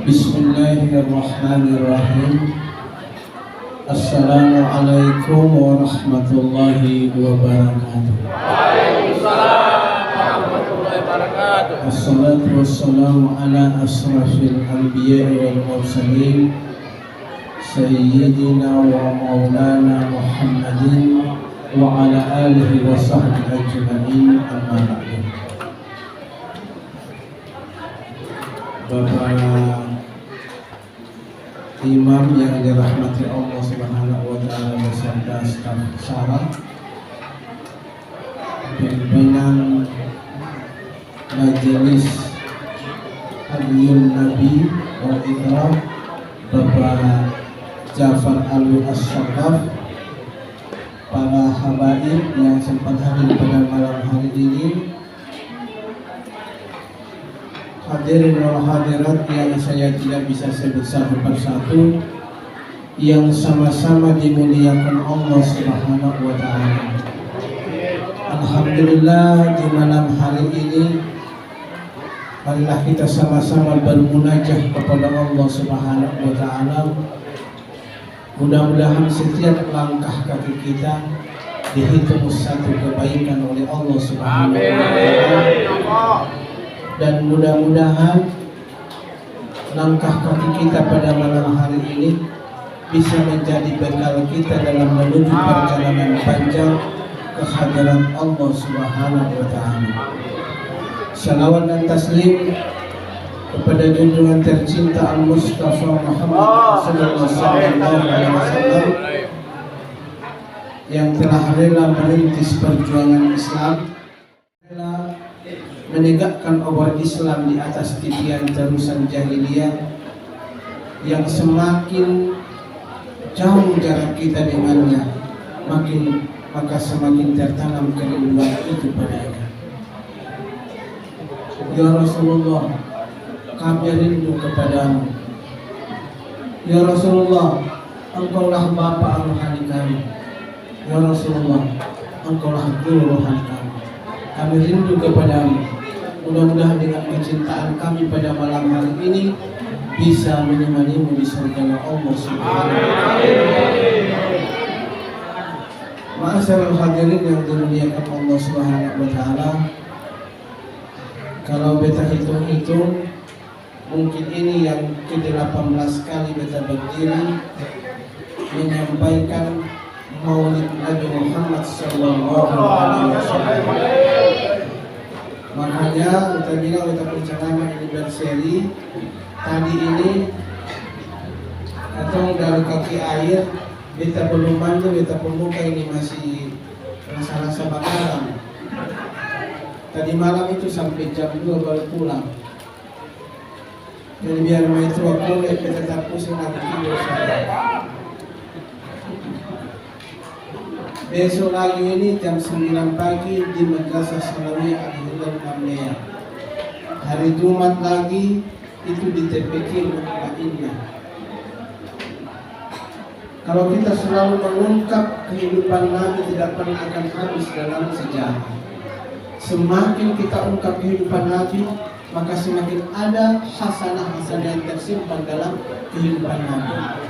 Bismillahirrahmanirrahim. Assalamualaikum warahmatullahi wabarakatuh. Waalaikumsalam warahmatullahi wabarakatuh. Assalatu wassalamu ala asrafil anbiya'i wal mursalin Sayyidina wa maulana Muhammadin wa ala alihi wa sahbihi ajma'in, amma ba'du. Bapak Imam yang dirahmati Allah Subhanahu wa taala beserta staf syarah, pimpinan Majelis Hadiyun Nabi wal Ikram Bapak Ja'far Alwi As-Shaqaf, para habaib yang sempat hadir pada malam hari ini, hadirin wal hadirat yang saya tidak bisa sebut satu persatu, yang sama-sama dimuliakan Allah Subhanahu wa taala. Alhamdulillah, di malam hari ini marilah kita sama-sama bermunajat kepada Allah Subhanahu wa taala. Mudah-mudahan setiap langkah kaki kita dihitung satu kebaikan oleh Allah Subhanahu wa taala. Dan mudah-mudahan langkah kaki kita pada malam hari ini bisa menjadi bekal kita dalam menuju perjalanan panjang ke hadirat Allah Subhanahu wa taala. Shalawat dan taslim kepada junjungan tercinta Al-Mustafa Muhammad sallallahu alaihi wasallam yang telah rela merintis perjuangan Islam, menegakkan obor Islam di atas titian terusan jahiliyah, yang semakin jauh jarak kita dengannya, maka semakin tertanam kerinduan itu padanya. Ya Rasulullah, kami rindu kepadamu. Ya Rasulullah, engkaulah bapa rohani kami. Ya Rasulullah, engkaulah guru rohani kami. Kami rindu kepadamu. Mudah-mudahan dengan kecintaan kami pada malam hari ini bisa menemanimu di surga Allah Subhanahu wa taala. Ma'asyiral hadirin yang dimuliakan Allah Subhanahu wa taala, kalau beta hitung-hitung mungkin ini yang ke-18 kali beta berdiri menyampaikan Maulid Nabi Muhammad sallallahu alaihi wasallam. Makanya kita bilang kita percakapan ini berseri. Tadi ini atau dari kaki air kita belum mandi, kita pemuka ini masih rasa-rasa bakaran. Tadi malam itu sampai jam 2 baru pulang. Jadi biar metro aku kita tak pusing lagi tidur saya. Besok lagi ini jam 9 pagi di Madrasah Sanawiyah Al-Hilal Mamnea. Hari Jumat lagi itu di TPQ Mutmainnah. Kalau kita selalu mengungkap kehidupan Nabi tidak pernah akan habis dalam sejarah. Semakin kita ungkap kehidupan Nabi, maka semakin ada hasanah-hasanah yang tersimpan dalam kehidupan Nabi.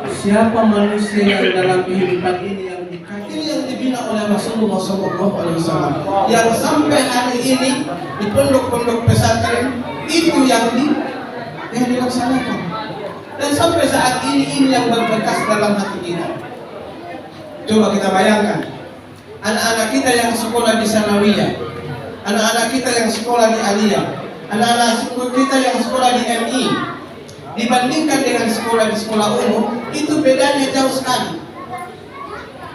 Siapa manusia yang dalam kehidupan ini yang dibina oleh Rasulullah SAW, yang sampai hari ini di pondok-pondok pesantren itu yang dilaksanakan, dan sampai saat ini yang berbekas dalam hati kita. Coba kita bayangkan, anak-anak kita yang sekolah di Sanawiyah, anak-anak kita yang sekolah di Aliyah, anak-anak kita yang sekolah di MI, dibandingkan dengan sekolah di sekolah umum, itu bedanya jauh sekali.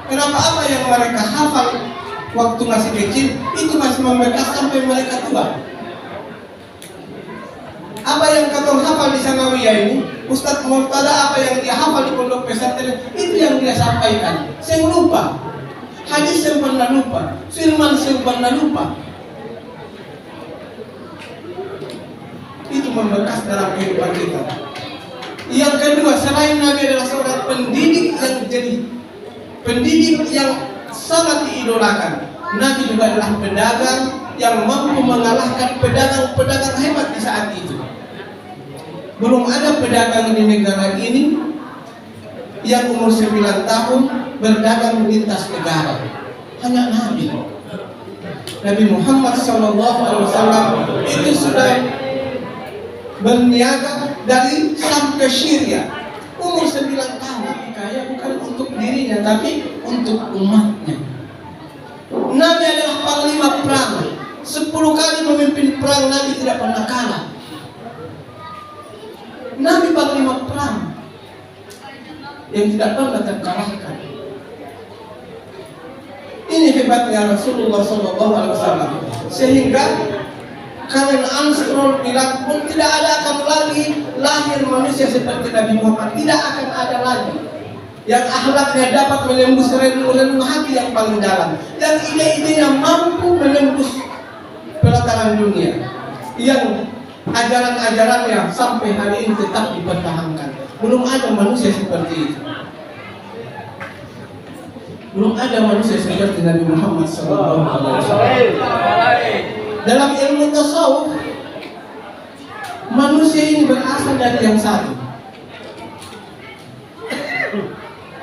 Kenapa? Apa yang mereka hafal waktu masih kecil itu masih membekas sampai mereka tua. Apa yang katong hafal di Sanawiyah ini, Ustadz Murtada apa yang dia hafal di pondok pesantren itu yang dia sampaikan. Saya lupa, hadis saya pernah lupa, firman saya pernah lupa. Itu membekas dalam kehidupan kita. Yang kedua, selain Nabi adalah seorang pendidik yang jadi pendidik yang sangat diidolakan, Nabi juga adalah pedagang yang mampu mengalahkan pedagang-pedagang hebat di saat itu. Belum ada pedagang di negara ini yang umur 9 tahun berdagang lintas negara. Hanya Nabi Muhammad SAW itu sudah berniaga dari Sam ke Syria. Umur 9 tahun kaya bukan untuk dirinya tapi untuk umatnya. Nabi adalah panglima perang. 10 kali memimpin perang, Nabi tidak pernah kalah. Nabi panglima perang yang tidak pernah terkalahkan. Ini hebatnya Rasulullah SAW. Sehingga Karen Armstrong bilang pun tidak akan lagi lahir manusia seperti Nabi Muhammad. Tidak akan ada lagi yang akhlaknya dapat menembus relung-relung hati yang paling dalam, yang ide-idenya mampu menembus pelataran dunia, yang ajaran-ajarannya sampai hari ini tetap dipertahankan. Belum ada manusia seperti itu. Belum ada manusia seperti Nabi Muhammad SAW. Dalam ilmu tasawuf, manusia ini berasal dari yang satu.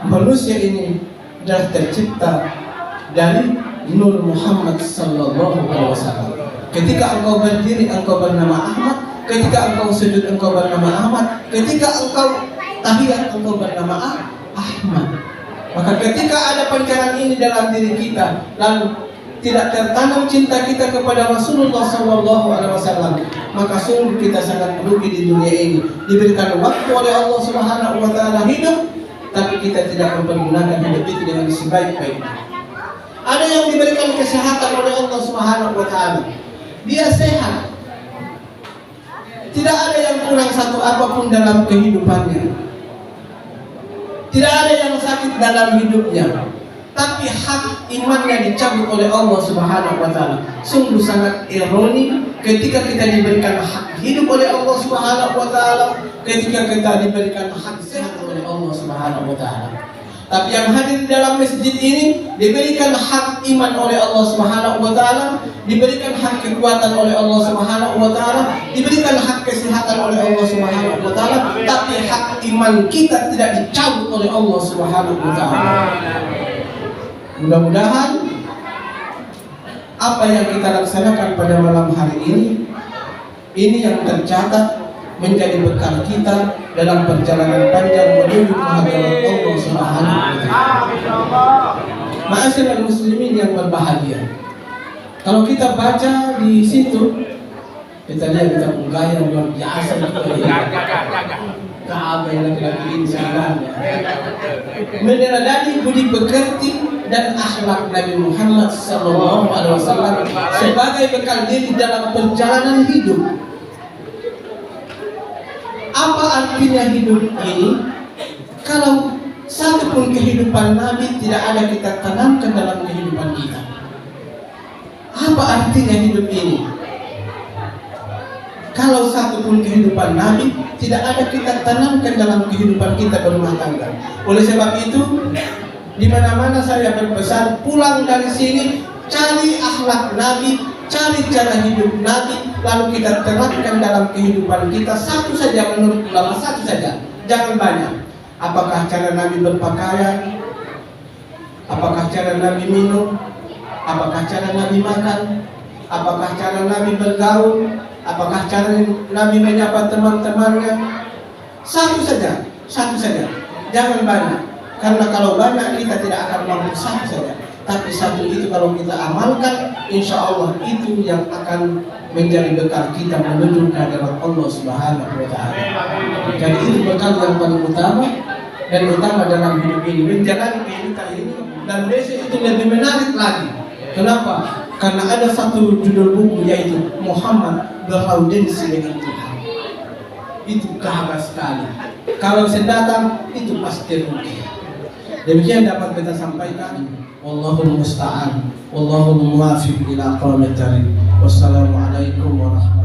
Manusia ini adalah tercipta dari Nur Muhammad Sallallahu Alaihi Wasallam. Ketika engkau berdiri, engkau bernama Ahmad. Ketika engkau sujud, engkau bernama Ahmad. Ketika engkau tahiyat, engkau bernama Ahmad. Maka ketika ada pancaran ini dalam diri kita, lalu tidak tertanam cinta kita kepada Rasulullah Sallallahu Alaihi Wasallam, maka sungguh kita sangat merugi di dunia ini. Diberikan waktu oleh Allah Subhanahu Wa Taala hidup, tapi kita tidak mempergunakan hidup itu dengan sebaik-baiknya. Ada yang diberikan kesehatan oleh Allah Subhanahu Wa Taala, dia sehat, tidak ada yang kurang satu apapun dalam kehidupannya. Tidak ada yang sakit dalam hidupnya, tapi hak imannya dicabut oleh Allah Subhanahu Wa Taala. Sungguh sangat ironi ketika kita diberikan hak hidup oleh Allah Subhanahu Wa Taala, ketika kita diberikan hak sehat oleh Allah Subhanahu Wa Taala. Tapi yang hadir di dalam masjid ini diberikan hak iman oleh Allah Subhanahu Wa Taala, diberikan hak kekuatan oleh Allah Subhanahu Wa Taala, diberikan hak kesehatan oleh Allah Subhanahu Wa Taala, tapi hak iman kita tidak dicabut oleh Allah Subhanahu Wa Taala. Mudah-mudahan apa yang kita laksanakan pada malam hari ini yang tercatat menjadi bekal kita dalam perjalanan panjang menuju kehadiran Allah Subhanahu wa Ta'ala. Ma'asyiral muslimin yang berbahagia, kalau kita baca di situ, kita lihat kita penggaya luar biasa gitu ya. Kaabah yang laki-laki ini sebenarnya meneladani budi pekerti dan akhlak Nabi Muhammad Sallallahu Alaihi Wasallam sebagai bekal diri dalam perjalanan hidup. Apa artinya hidup ini? Kalau satu pun kehidupan Nabi tidak ada kita tanamkan dalam kehidupan kita. Apa artinya hidup ini? Kalau satu pun kehidupan Nabi tidak ada kita tanamkan dalam kehidupan kita berumah tangga. Oleh sebab itu, di mana-mana saya berpesan, pulang dari sini cari akhlak Nabi, cari cara hidup Nabi, lalu kita terapkan dalam kehidupan kita. Satu saja menurut ulama, satu saja, jangan banyak. Apakah cara Nabi berpakaian? Apakah cara Nabi minum? Apakah cara Nabi makan? Apakah cara Nabi bergaul? Apakah cara Nabi menyapa teman-temannya? Satu saja, jangan banyak. Karena kalau banyak kita tidak akan mampu, satu saja. Tapi satu itu kalau kita amalkan, insya Allah itu yang akan menjadi bekal kita menuju kehadirat Allah Subhanahu wa Ta'ala. Jadi itu bekal yang paling utama dan utama dalam hidup ini, menjalani kehidupan ini. Dan besok itu lebih menarik lagi. Kenapa? Karena ada satu judul buku, yaitu Muhammad beraudiensi dengan Tuhan. Itu kahaba sekali. Kalau sedatang itu pasti rugi. Demikian dapat kita sampaikan. Wallahul musta'an, wallahul muwafiq ila aqwamit thariq. Wassalamualaikum warahmatullahi wabarakatuh.